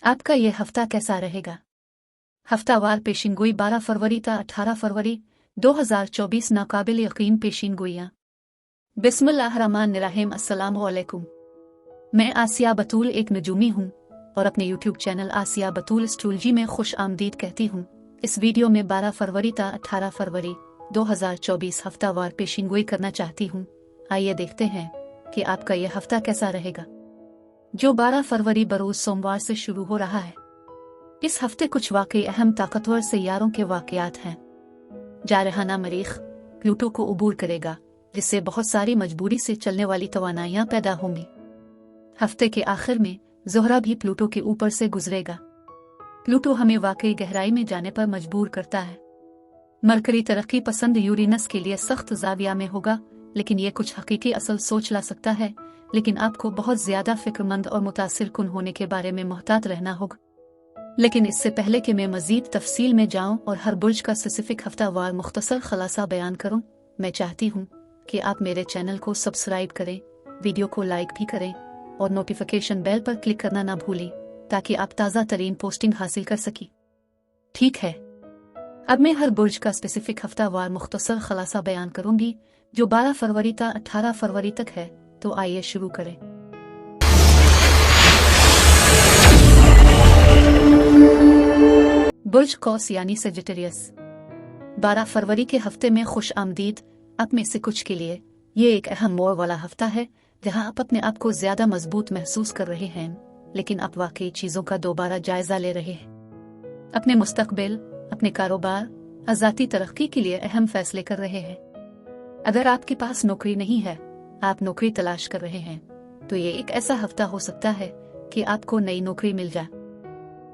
आपका ये हफ्ता कैसा रहेगा? हफ्तावार पेशिनगोई 12 फरवरी ता 18 फरवरी 2024 नाकाबिल यकीन पेशिनगोइयाँ। बिस्मिल्लाहिर्रहमानिर्रहीम। अस्सलामु अलैकुम। मैं आसिया बतूल एक नजूमी हूँ और अपने यूट्यूब चैनल आसिया बतूल एस्ट्रोलॉजी में खुश आमदीद कहती हूँ। इस वीडियो में 12 फरवरी ता 18 फरवरी 2024 हफ्तावार पेशिनगोई करना चाहती हूँ। आइए देखते हैं कि आपका यह हफ्ता कैसा रहेगा, जो 12 फरवरी बरोज सोमवार से शुरू हो रहा है। इस हफ्ते कुछ वाकई अहम ताकतवर सैयारों के वाकयात हैं। जारहाना मरीख प्लूटो को उबूर करेगा, जिससे बहुत सारी मजबूरी से चलने वाली तवानाइयां पैदा होंगी। हफ्ते के आखिर में ज़ोहरा भी प्लूटो के ऊपर से गुजरेगा। प्लूटो हमें वाकई गहराई में जाने पर मजबूर करता है। मरकरी तरक्की पसंद यूरेनस के लिए सख्त ज़ाविया में होगा, लेकिन यह कुछ हकीकी असल सोच ला सकता है। लेकिन आपको बहुत ज्यादा फिक्रमंद और मुतासिर कुन होने के बारे में मोहतात रहना होगा। लेकिन इससे पहले कि मैं मजीद तफसील में जाऊं और हर बुर्ज का स्पेसिफिक हफ्तावार मुख्तसर खलासा बयान करूं, मैं चाहती हूं कि आप मेरे चैनल को सब्सक्राइब करें, वीडियो को लाइक भी करें और नोटिफिकेशन बेल पर क्लिक करना ना भूलें, ताकि आप ताज़ा तरीन पोस्टिंग हासिल कर सकें। ठीक है, अब मैं हर बुर्ज का स्पेसिफिक हफ्तावार मुख्तसर खलासा बयान करूंगी, जो 12 फरवरी ता 18 फरवरी तक है। तो आइए शुरू करें। बुर्ज कौस यानी सेजिटेरियस। 12 फरवरी के हफ्ते में खुश आमदीद आप में से कुछ के लिए ये एक अहम मोड़ वाला हफ्ता है, जहां आप अपने आप को ज्यादा मजबूत महसूस कर रहे हैं, लेकिन आप वाकई चीजों का दोबारा जायजा ले रहे हैं। अपने मुस्तकबिल, अपने कारोबार, आजादी तरक्की के लिए अहम फैसले कर रहे हैं। अगर आपके पास नौकरी नहीं है, आप नौकरी तलाश कर रहे हैं, तो ये एक ऐसा हफ्ता हो सकता है कि आपको नई नौकरी मिल जाए।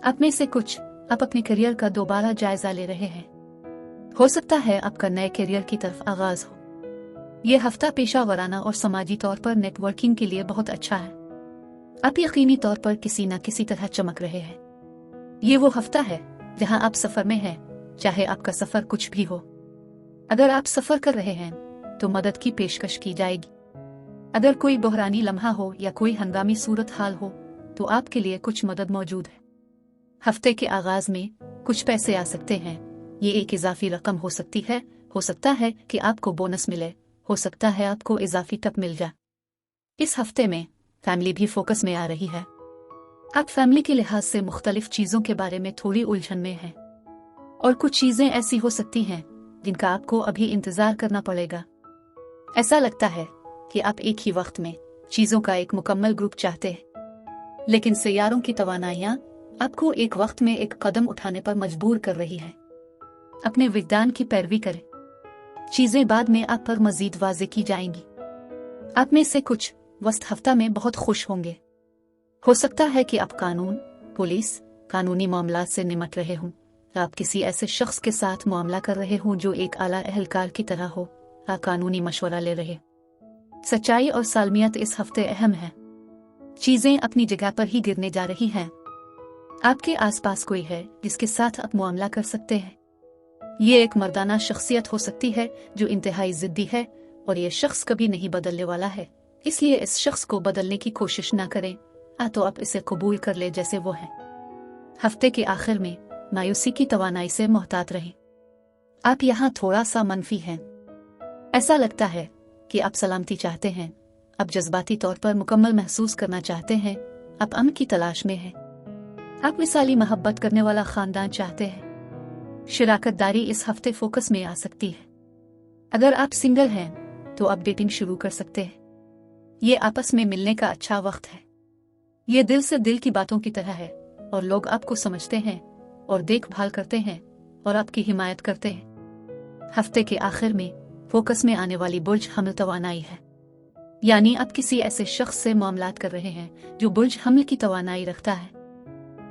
आप में से कुछ आप अपने करियर का दोबारा जायजा ले रहे हैं। हो सकता है आपका नए करियर की तरफ आगाज हो। यह हफ्ता पेशा वराना और समाजी तौर पर नेटवर्किंग के लिए बहुत अच्छा है। आप यकीनी तौर पर किसी न किसी तरह चमक रहे हैं। ये वो हफ्ता है जहां आप सफर में हैं, चाहे आपका सफर कुछ भी हो। अगर आप सफर कर रहे हैं तो मदद की पेशकश की जाएगी। अगर कोई बहरानी लम्हा हो या कोई हंगामी सूरत हाल हो, तो आपके लिए कुछ मदद मौजूद है। हफ्ते के आगाज में कुछ पैसे आ सकते हैं। ये एक इजाफी रकम हो सकती है। हो सकता है कि आपको बोनस मिले, हो सकता है आपको इजाफी टप मिल जाए। इस हफ्ते में फैमिली भी फोकस में आ रही है। आप फैमिली के लिहाज से मुख्तलिफ चीजों के बारे में थोड़ी उलझन में हैं, और कुछ चीजें ऐसी हो सकती हैं जिनका आपको अभी इंतजार करना पड़ेगा। ऐसा लगता है कि आप एक ही वक्त में चीजों का एक मुकम्मल ग्रुप चाहते हैं, लेकिन सैयारों की तवानाइयां आपको एक वक्त में एक कदम उठाने पर मजबूर कर रही है। अपने विज्ञान की पैरवी करें। चीजें बाद में आप पर मजीद वाज़े की जाएंगी। आप में से कुछ वस्त हफ्ता में बहुत खुश होंगे। हो सकता है कि आप कानून, पुलिस, कानूनी मामलात से निमट रहे हों, आप किसी ऐसे शख्स के साथ मामला कर रहे हों जो एक आला एहलकार की तरह हो। आप कानूनी मशवरा ले रहे। सच्चाई और सालमियत इस हफ्ते अहम है। चीजें अपनी जगह पर ही गिरने जा रही हैं। आपके आसपास कोई है जिसके साथ आप मामला कर सकते हैं। ये एक मर्दाना शख्सियत हो सकती है जो इंतहाई जिद्दी है, और ये शख्स कभी नहीं बदलने वाला है, इसलिए इस शख्स को बदलने की कोशिश ना करें। तो आप इसे कबूल कर ले जैसे वो है। हफ्ते के आखिर में मायूसी की तवानाई से मोहतात रहें। आप यहाँ थोड़ा सा मनफी हैं। ऐसा लगता है कि आप सलामती चाहते हैं, आप जज्बाती तौर पर मुकम्मल महसूस करना चाहते हैं, आप अमन की तलाश में हैं। आप मिसाली मोहब्बत करने वाला खानदान चाहते हैं। शराकतदारी इस हफ्ते फोकस में आ सकती है। अगर आप सिंगल हैं तो आप डेटिंग शुरू कर सकते हैं। ये आपस में मिलने का अच्छा वक्त है। ये दिल से दिल की बातों की तरह है, और लोग आपको समझते हैं और देखभाल करते हैं और आपकी हिमायत करते हैं। हफ्ते के आखिर में फोकस में आने वाली बुर्ज हमल तवानाई है, यानी आप किसी ऐसे शख्स से मामलात कर रहे हैं जो बुर्ज हमल की तवानाई रखता है।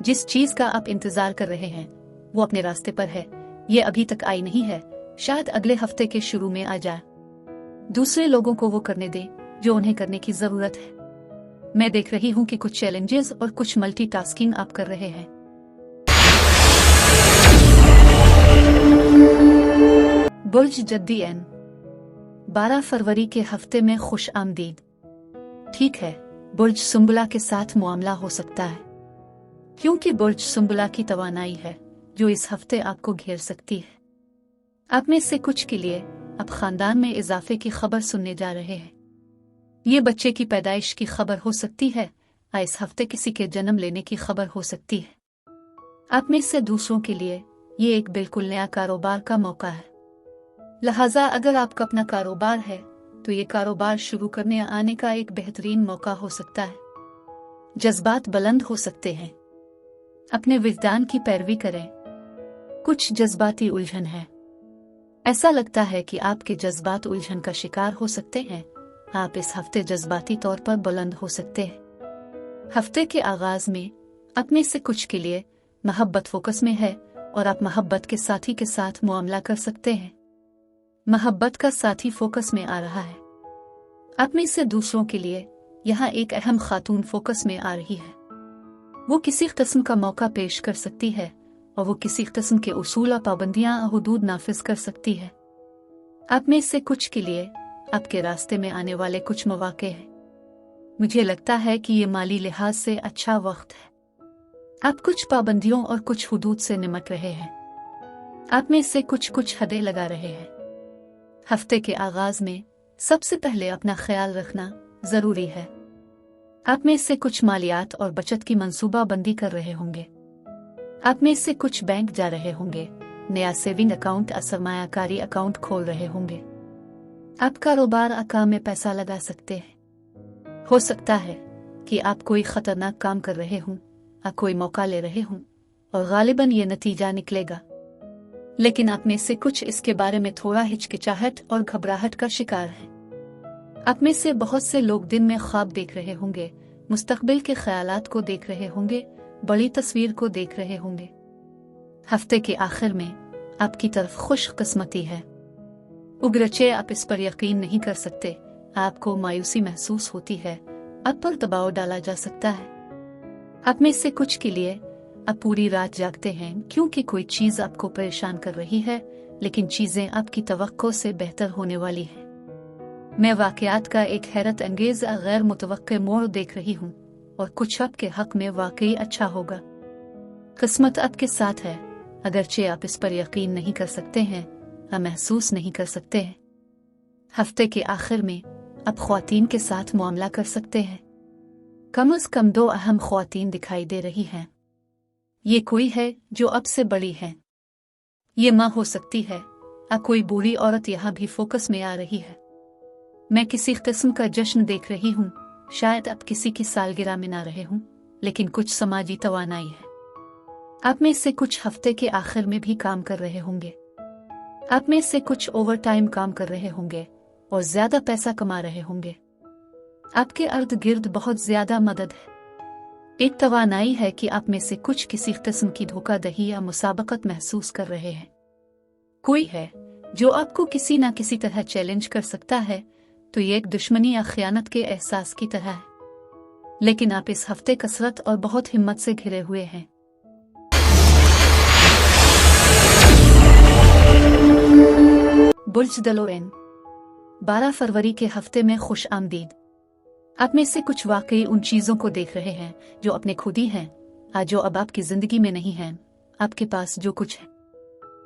जिस चीज का आप इंतजार कर रहे हैं वो अपने रास्ते पर है। ये अभी तक आई नहीं है, शायद अगले हफ्ते के शुरू में आ जाए। दूसरे लोगों को वो करने दें जो उन्हें करने की जरूरत है। मैं देख रही हूँ कि कुछ चैलेंजेस और कुछ मल्टीटास्किंग आप कर रहे हैं। बुर्ज जद्दी एन 12 फरवरी के हफ्ते में खुश आमदीद। ठीक है, बुर्ज सुंबला के साथ मामला हो सकता है। क्योंकि बुर्ज सुंबला की तवानाई है जो इस हफ्ते आपको घेर सकती है। आप में से कुछ के लिए अब खानदान में इजाफे की खबर सुनने जा रहे हैं। ये बच्चे की पैदाइश की खबर हो सकती है या इस हफ्ते किसी के जन्म लेने की खबर हो सकती है। आप में से दूसरों के लिए ये एक बिल्कुल नया कारोबार का मौका है। लिहाजा अगर आपका अपना कारोबार है तो ये कारोबार शुरू करने आने का एक बेहतरीन मौका हो सकता है। जज्बात बुलंद हो सकते हैं। अपने विजदान की पैरवी करें। कुछ जज्बाती उलझन है। ऐसा लगता है कि आपके जज्बात उलझन का शिकार हो सकते हैं। आप इस हफ्ते जज्बाती तौर पर बुलंद हो सकते हैं। हफ्ते के आगाज में अपने से कुछ के लिए मोहब्बत फोकस में है और आप मोहब्बत के साथी के साथ मुआमला कर सकते हैं। मोहब्बत का साथी फोकस में आ रहा है। अपने से दूसरों के लिए यहाँ एक अहम खातून फोकस में आ रही है। वो किसी किस्म का मौका पेश कर सकती है और वो किसी किस्म के उसूल और पाबंदियां और हुदूद नाफिज कर सकती है। आप में से कुछ के लिए आपके रास्ते में आने वाले कुछ मौके हैं। मुझे लगता है कि ये माली लिहाज से अच्छा वक्त है। आप कुछ पाबंदियों और कुछ हुदूद से निमट रहे हैं। आप में से कुछ हदें लगा रहे हैं। हफ्ते के आगाज में सबसे पहले अपना ख्याल रखना जरूरी है। आप में से कुछ मालियात और बचत की मंसूबा बंदी कर रहे होंगे। आप में से कुछ बैंक जा रहे होंगे। नया सेविंग अकाउंट या सरमायाकारी अकाउंट खोल रहे होंगे। आप कारोबार या काम में पैसा लगा सकते हैं। हो सकता है कि आप कोई खतरनाक काम कर रहे हों या कोई मौका ले रहे हों और गालिबन ये नतीजा निकलेगा। लेकिन आप में से कुछ इसके बारे में थोड़ा हिचकिचाहट और घबराहट का शिकार है। आप में से बहुत से लोग दिन में ख्वाब देख रहे होंगे, मुस्तकबिल के ख्यालात को देख रहे होंगे, बड़ी तस्वीर को देख रहे होंगे। हफ्ते के आखिर में आपकी तरफ खुश किस्मती है। उगरचे आप इस पर यकीन नहीं कर सकते। आपको मायूसी महसूस होती है। आप पर दबाव डाला जा सकता है। आप में से कुछ के लिए आप पूरी रात जागते हैं क्योंकि कोई चीज आपको परेशान कर रही है, लेकिन चीजें आपकी तवक्को से बेहतर होने वाली है। मैं वाकयात का एक हैरत अंगेज गैर मुतवक्के मोड़ देख रही हूँ और कुछ आपके हक में वाकई अच्छा होगा। किस्मत आपके साथ है, अगरचे आप इस पर यकीन नहीं कर सकते हैं या महसूस नहीं कर सकते हैं। हफ्ते के आखिर में आप ख्वातीन के साथ मुआमला कर सकते हैं। कम से कम 2 अहम ख्वातीन दिखाई दे रही हैं। ये कोई है जो अब से बड़ी है। ये माँ हो सकती है या कोई बूढ़ी औरत यहाँ भी फोकस में आ रही है। मैं किसी किस्म का जश्न देख रही हूँ। शायद आप किसी की सालगिरह में ना रहे हूँ, लेकिन कुछ समाजी तवानाई है। आप में से कुछ हफ्ते के आखिर में भी काम कर रहे होंगे। आप में से कुछ ओवर टाइम काम कर रहे होंगे और ज्यादा पैसा कमा रहे होंगे। आपके अर्द गिर्द बहुत ज्यादा मदद है। एक तवानाई है कि आप में से कुछ किसी किस्म की धोखाधड़ी या मुसाबकत महसूस कर रहे हैं। कोई है जो आपको किसी न किसी तरह चैलेंज कर सकता है, तो ये एक दुश्मनी या खयानत के एहसास की तरह है। लेकिन आप इस हफ्ते कसरत और बहुत हिम्मत से घिरे हुए हैं। बुर्ज दलोरेन 12 फरवरी के हफ्ते में खुश आमदीद। आप में से कुछ वाकई उन चीजों को देख रहे हैं जो अपने खुद ही हैं, आज जो अब आपकी जिंदगी में नहीं हैं। आपके पास जो कुछ है,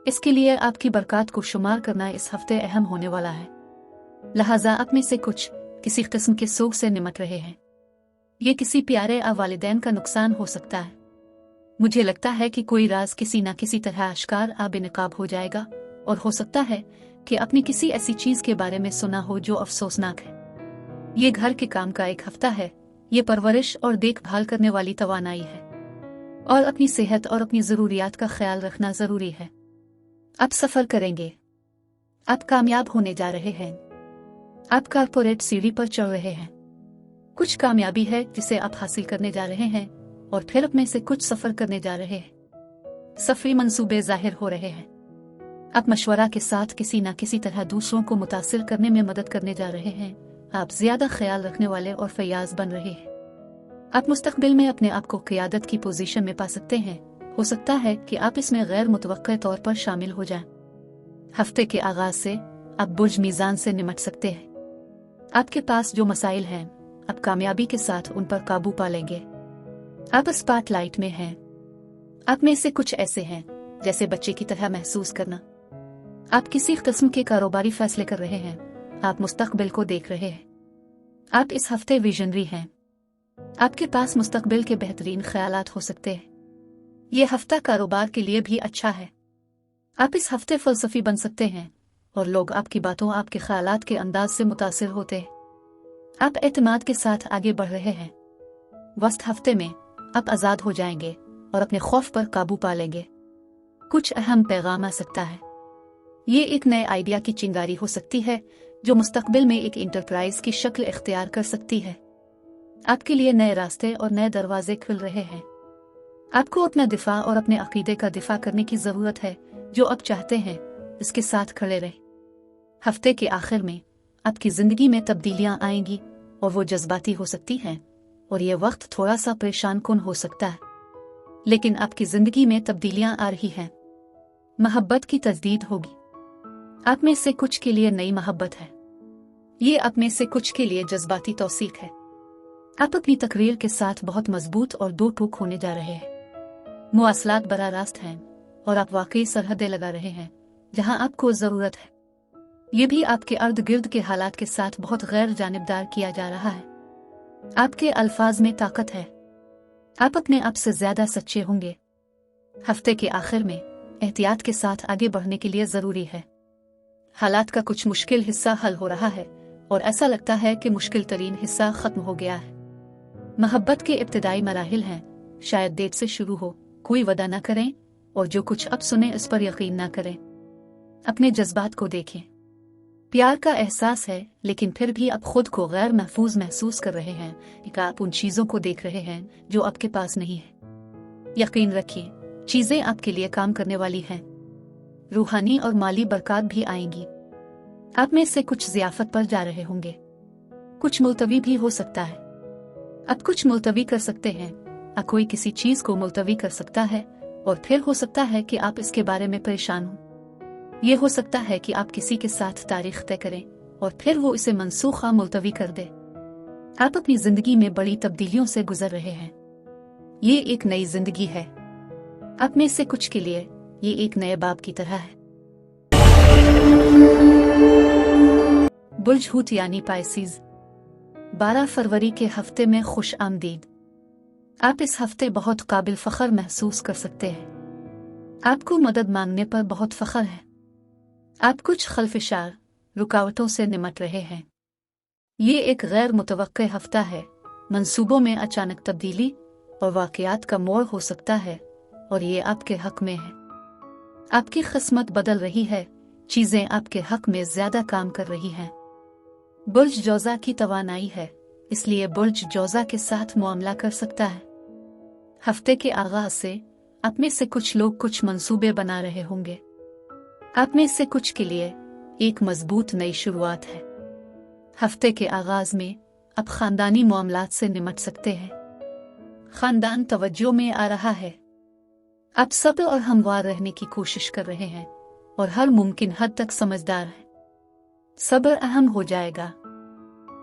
इसके लिए आपकी बरकत को शुमार करना इस हफ्ते अहम होने वाला है। लिहाजा आप में से कुछ किसी किस्म के सोग से निमट रहे हैं। ये किसी प्यारे या वालिदैन का नुकसान हो सकता है। मुझे लगता है कि कोई राज किसी न किसी तरह आश्कार या बेनकाब हो जाएगा और हो सकता है कि आपने किसी ऐसी चीज के बारे में सुना हो जो अफसोसनाक है। ये घर के काम का एक हफ्ता है। ये परवरिश और देखभाल करने वाली तवानाई है और अपनी सेहत और अपनी जरूरियात का ख्याल रखना जरूरी है। आप सफर करेंगे। आप कामयाब होने जा रहे हैं। आप कारपोरेट सीढ़ी पर चढ़ रहे हैं। कुछ कामयाबी है जिसे आप हासिल करने जा रहे हैं और फिर अपने से कुछ सफर करने जा रहे हैं। सफरी मंसूबे जाहिर हो रहे हैं। आप मशवरा के साथ किसी न किसी तरह दूसरों को मुतासिर करने में मदद करने जा रहे हैं। आप ज्यादा ख्याल रखने वाले और फयाज बन रहे हैं। आप मुस्तकबिल में अपने आप को क़ियादत की पोजीशन में पा सकते हैं। हो सकता है कि आप इसमें गैर मुतवक्के तौर पर शामिल हो जाएं। हफ्ते के आगाज से आप बुर्ज मीज़ान से निमट सकते हैं। आपके पास जो मसाइल हैं, आप कामयाबी के साथ उन पर काबू पा लेंगे। आप स्पॉटलाइट में हैं। आप में से कुछ ऐसे हैं जैसे बच्चे की तरह महसूस करना। आप किसी किस्म के कारोबारी फैसले कर रहे हैं। आप मुस्तकबिल को देख रहे हैं। आप इस हफ्ते विजनरी हैं। आपके पास मुस्तकबिल के बेहतरीन ख्यालात हो सकते हैं। यह हफ्ता कारोबार के लिए भी अच्छा है। आप इस हफ्ते फलसफी बन सकते हैं और लोग आपकी बातों, आपके ख्यालात के अंदाज से मुतासिर होते हैं। आप एतमाद के साथ आगे बढ़ रहे हैं। वस्त हफ्ते में आप आज़ाद हो जाएंगे और अपने खौफ पर काबू पा लेंगे। कुछ अहम पैगाम आ सकता है। ये एक नए आइडिया की चिंगारी हो सकती है जो मुस्तकबिल में एक इंटरप्राइज की शक्ल इख्तियार कर सकती है। आपके लिए नए रास्ते और नए दरवाजे खुल रहे हैं। आपको अपना दिफा और अपने अकीदे का दिफा करने की ज़रूरत है। जो आप चाहते हैं इसके साथ खड़े रहे। हफ्ते के आखिर में आपकी ज़िंदगी में तब्दीलियां आएंगी और वो जज्बाती हो सकती हैं और ये वक्त थोड़ा सा परेशान कुन हो सकता है, लेकिन आपकी ज़िंदगी में तब्दीलियां आ रही हैं। मोहब्बत की तजदीद होगी। आप में से कुछ के लिए नई मोहब्बत है। ये आप में से कुछ के लिए जज्बाती तौसीक है। आप अपनी तकरीर के साथ बहुत मजबूत और दो टूक होने जा रहे हैं। मुआसलात बराह रास्त हैं और आप वाकई सरहदें लगा रहे हैं जहां आपको ज़रूरत है। ये भी आपके अर्द गिर्द के हालात के साथ बहुत गैर जानिबदार किया जा रहा है। आपके अल्फाज में ताकत है। आप अपने आप से ज्यादा सच्चे होंगे। हफ्ते के आखिर में एहतियात के साथ आगे बढ़ने के लिए जरूरी है। हालात का कुछ मुश्किल हिस्सा हल हो रहा है और ऐसा लगता है कि मुश्किल तरीन हिस्सा खत्म हो गया है। मोहब्बत के इब्तिदाई मराहिल हैं। शायद देर से शुरू हो। कोई वदा न करें और जो कुछ अब सुने इस पर यकीन न करें। अपने जज्बात को देखें। प्यार का एहसास है, लेकिन फिर भी आप खुद को गैर महफूज महसूस कर रहे हैं कि आप उन चीज़ों को देख रहे हैं जो आपके पास नहीं है। यकीन रखिए, चीज़ें आपके लिए काम करने वाली हैं। रूहानी और माली बरकत भी आएंगी। आप में से कुछ ज़ियाफत पर जा रहे होंगे। कुछ मुलतवी भी हो सकता है। आप कुछ मुलतवी कर सकते हैं। कोई किसी चीज़ को मुलतवी कर सकता है और फिर हो सकता है कि आप इसके बारे में परेशान हों। ये हो सकता है कि आप किसी के साथ तारीख तय करें और फिर वो इसे मनसूखा मुलतवी कर दे। आप अपनी जिंदगी में बड़ी तब्दीलियों से गुजर रहे हैं। ये एक नई जिंदगी है। आप में से कुछ के लिए ये एक नए बाब की तरह है। बुर्ज हूत यानी पाइसिस, 12 फरवरी के हफ्ते में खुश आमदीद। आप इस हफ्ते बहुत काबिल फख्र महसूस कर सकते हैं। आपको मदद मांगने पर बहुत फख्र है। आप कुछ खलफिशार रुकावटों से निमट रहे हैं। ये एक गैर मुतवक्के हफ्ता है। मंसूबों में अचानक तब्दीली और वाक़यात का मोड़ हो सकता है और ये आपके हक में है। आपकी किस्मत बदल रही है। चीज़ें आपके हक में ज़्यादा काम कर रही हैं। बुर्ज जौज़ा की तवानाई है, इसलिए बुर्ज जौज़ा के साथ मुआमला कर सकता है। हफ्ते के आगाज से आप में से कुछ लोग कुछ मंसूबे बना रहे होंगे। आप में से कुछ के लिए एक मजबूत नई शुरुआत है। हफ्ते के आगाज में आप खानदानी मामलात से निमट सकते हैं। खानदान तवज्जो में आ रहा है। आप सब्र और हमवार रहने की कोशिश कर रहे हैं और हर मुमकिन हद तक समझदार हैं। सब्र अहम हो जाएगा।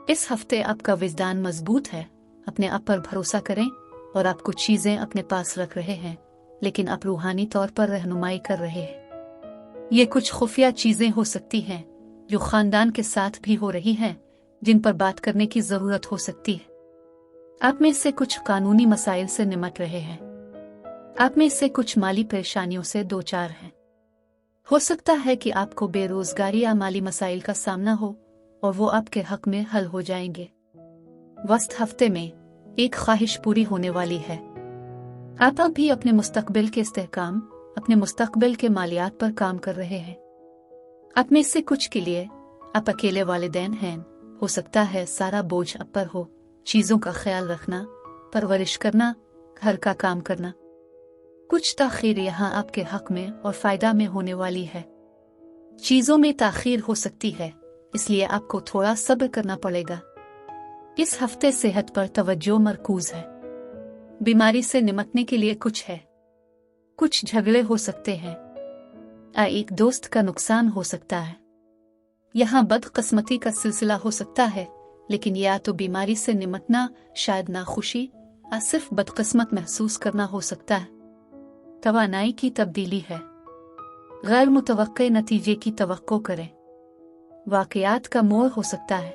इस हफ्ते आपका विजदान मजबूत है। अपने आप पर भरोसा करें और आप कुछ चीजें अपने पास रख रहे हैं, लेकिन आप रूहानी तौर पर रहनुमाई कर रहे हैं। ये कुछ खुफिया चीजें हो सकती हैं जो खानदान के साथ भी हो रही हैं, जिन पर बात करने की जरूरत हो सकती है। आप में से कुछ कानूनी मसाइल से निमट रहे हैं। आप में से कुछ माली परेशानियों से दो चार हैं। हो सकता है कि आपको बेरोजगारी या माली मसाइल का सामना हो और वो आपके हक में हल हो जाएंगे। वस्त हफ्ते में एक ख्वाहिश पूरी होने वाली है। आप अब भी अपने मुस्तकबिल के इस्तेहकाम, अपने मुस्तकबिल के मालियात पर काम कर रहे हैं। आप में से कुछ के लिए आप अकेले वालिदैन हैं। हो सकता है सारा बोझ आप पर हो। चीज़ों का ख्याल रखना, परवरिश करना, घर का काम करना। कुछ ताख़ीर यहाँ आपके हक में और फ़ायदा में होने वाली है। चीज़ों में ताख़ीर हो सकती है, इसलिए आपको थोड़ा सब्र करना पड़ेगा। इस हफ्ते सेहत पर तवज्जो मरकूज है। बीमारी से निमटने के लिए कुछ है। कुछ झगड़े हो सकते हैं। एक दोस्त का नुकसान हो सकता है। यहाँ बदकिस्मती का सिलसिला हो सकता है, लेकिन या तो बीमारी से निमटना, शायद नाखुशी या सिर्फ बदकिस्मत महसूस करना हो सकता है। तवानाई की तब्दीली है। गैर मुतवक्के नतीजे की तवक्को करें। वाकयात का मोड़ हो सकता है।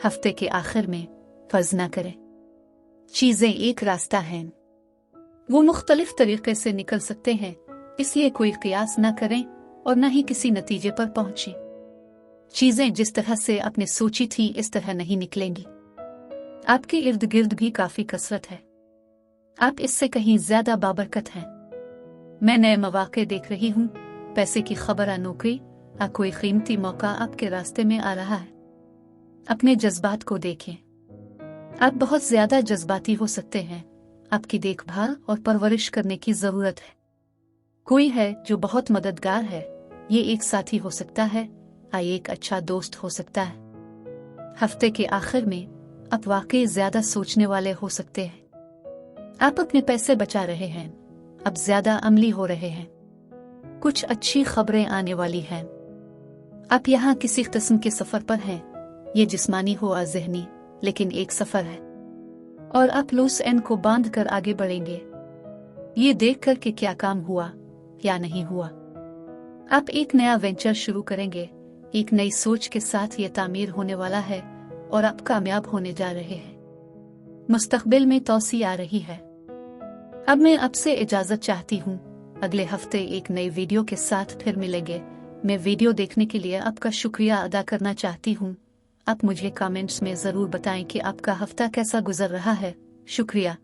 हफ्ते के आखिर में फर्ज न करें। चीजें एक रास्ता हैं, वो मुख्तलिफ तरीके से निकल सकते हैं, इसलिए कोई कियास न करें और न ही किसी नतीजे पर पहुंचे। चीजें जिस तरह से आपने सोची थी इस तरह नहीं निकलेंगी। आपके इर्द गिर्द भी काफी कसरत है, आप इससे कहीं ज्यादा बाबरकत हैं। मैं नए मौके देख रही हूँ, पैसे की खबर आ नौकरी आ कोई कीमती मौका आपके रास्ते में आ रहा है। अपने जज्बात को देखें। आप बहुत ज्यादा जज्बाती हो सकते हैं, आपकी देखभाल और परवरिश करने की जरूरत है। कोई है जो बहुत मददगार है, ये एक साथी हो सकता है या एक अच्छा दोस्त हो सकता है। हफ्ते के आखिर में आप वाकई ज्यादा सोचने वाले हो सकते हैं। आप अपने पैसे बचा रहे हैं, अब ज्यादा अमली हो रहे हैं। कुछ अच्छी खबरें आने वाली हैं। आप यहाँ किसी किस्म के सफर पर हैं, ये जिस्मानी हो या ज़हनी, लेकिन एक सफर है और आप लूस एंड को बांध कर आगे बढ़ेंगे, ये देख कर कि क्या काम हुआ या नहीं हुआ। आप एक नया वेंचर शुरू करेंगे, एक नई सोच के साथ ये तामीर होने वाला है और आप कामयाब होने जा रहे हैं। मुस्तकबिल में तौसी आ रही है। अब मैं आपसे इजाजत चाहती हूँ। अगले हफ्ते एक नई वीडियो के साथ फिर मिलेंगे। मैं वीडियो देखने के लिए आपका शुक्रिया अदा करना चाहती हूँ। आप मुझे कमेंट्स में जरूर बताएं कि आपका हफ्ता कैसा गुजर रहा है। शुक्रिया।